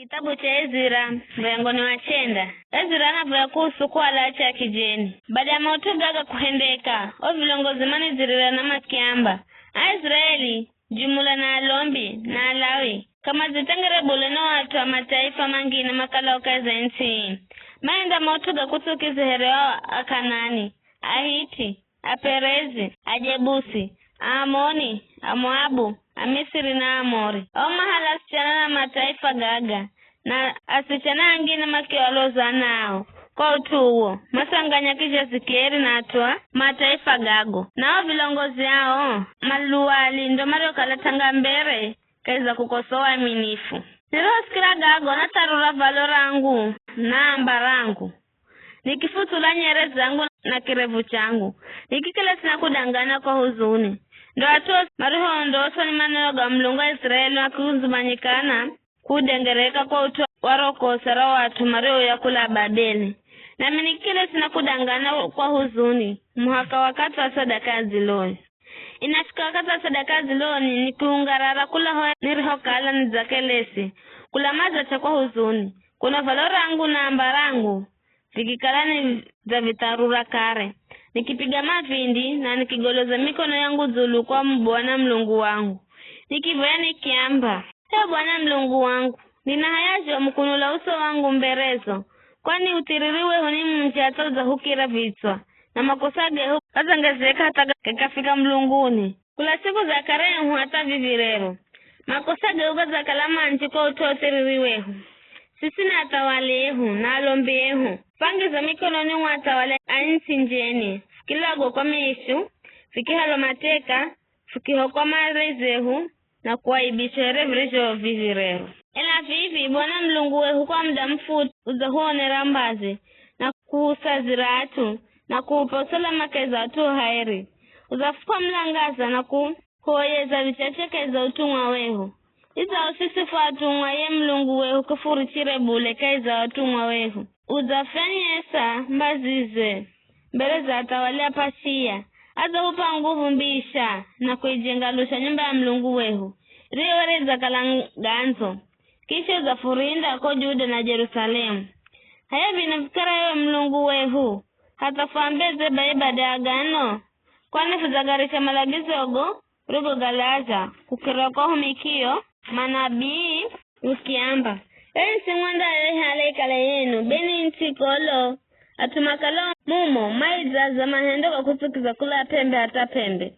Kitabu cha Ezra mlangoni wa chenda. Ezra anavyoya kuhusu kwa lacha kijeni. Baada ya mautu gaga kuhendeka, vilongozi mani zirira na makiamba. Israeli, jumula na alombi na alawi. Kama zitangere buleno watu wa mataifa mangine makala ukaza nchi. Maenda mautu ga kutukiziherewa Akanani, Ahiti, Aperezi, Ajebusi, Amoni, Amoabu, Amisiri na Amori. Mahala asichana na mataifa gaga. Na asichana angine makiwaloza nao. Kwa utuo, masanganya kisha sikieri na atua mataifa gago. Nao vilongozi hao, maluwali ndo mario kalatanga mbere, kaiza kukosoa aminifu. Niroskira gago na tarura valorangu na ambarangu. Nikifutula nyere zangu na kirevu changu. Nikikile sina kudangana kwa huzuni. Ndo atuwa mariho ndoso ni manoga mlunga Israeli wa kuzumanyikana kudengereka kwa utuwa waroko sara watu mario ya kula Babeli. Na minikile sina kudangana kwa huzuni. Muhaka wakati wa sadaka ziloni. Inafika wakati wa sadaka ziloni ni kuungarara kula hoa nirihokala nizakelesi. Kula maza cha kwa huzuni. Kuna valorangu na ambarangu. Vikikalani za vitarura kare. Nikipiga mavindi na nikigoloza mikono yangu zulu kwa Bwana Mlungu wangu. Nikivoya nikiamba. Bwana Mlungu wangu. Nina hayajo mkunula uso wangu mberezo. Kwani utiririwe huni mchato za hukira vitwa. Na makosage huku kazangezeka hata kakafika mlunguni. Kula siku za karehu hata vivirero. Makosage huka za kalama nchiko utotiririwehu. Sisi na atawalehu na alombehu. Pangi za mikono ni watawale ansi njeni. Fikilago kwa meishu. Fikihalo mateka. Fikiho kwa marezehu. Na kuwaibishere vrisho vivirero. Ela vivi Bwana Mlungu wehu kwa muda mfuti uzahuone rambazi na kuhusa ziratu na kuuposola makeza watu haeri. Uzafuka mlangaza na kuhoyeza vichacheke za utumwa wehu. Iza usisifu watumwa ye Mlungu wehu kufuru chire bule kaiza watumwa wehu. Uzafanyesa mbazize mbele za atawalea pasia. Aza upa nguvu mbisha na kuijengalusha nyumba ya Mlungu wehu. Riwereza kalanganzo. Kisha zafurinda kwa Juda na Jerusalemu. Haya vinafikara yewe Mlungu wehu. Hata fuambeze baibada ya agano. Kwani fuzagarisha malagizo ogo. Rugo galaza. Kukira kwa humikio. Manabii. Ukiamba. Simwanda halaikala yenu. Beni nchikolo. Atumakalo mumo. Maiza za mahendo kwa kutukiza kula pembe hata pembe.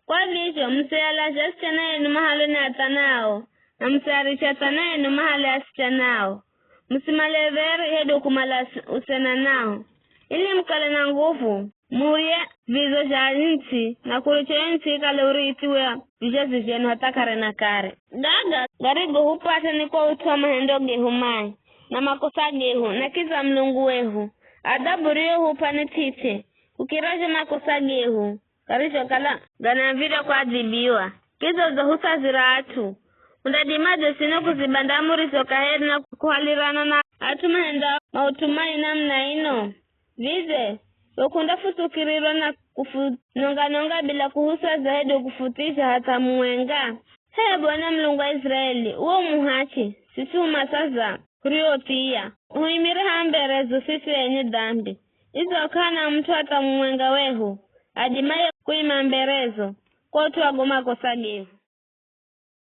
Kwa vizyo msialasha sichana yenu mahalo na atanao. Na msiarisha tana yenu mahalo asichanao. Msimaleveri hedo kumala usena nao. Ili mkale na nguvu. Muye vizo ja nchi. Na kuricho nchi kale uritiwe vijazi jenu hata kare na kare. Gaga garigo hupata ni kwa utuwa mahendo gehumai. Na makosa gehu na kiza Mlungu wehu. Adabu rio hupane tite. Ukiraja makosa gehu. Karisho kala ganavira kwa adhibiwa. Kizo zahusa ziratu. Undadimajo sino kuzibandamuri soka heri na kuhalirana na atumahenda mautumai namna ino. Vize, wakunda futukiriro na kufunonga bila kuhusa zaidi kufutisha hata muenga. Bwana Mlungu wa Israeli, uo muhachi, sisi umasaza, kuriotia. Huimire hamberezo sisi yenye dhambi. Izo kana mtu hata muenga wehu. Adimaye kuima mberezo. Kwa tu wagoma kosagehu.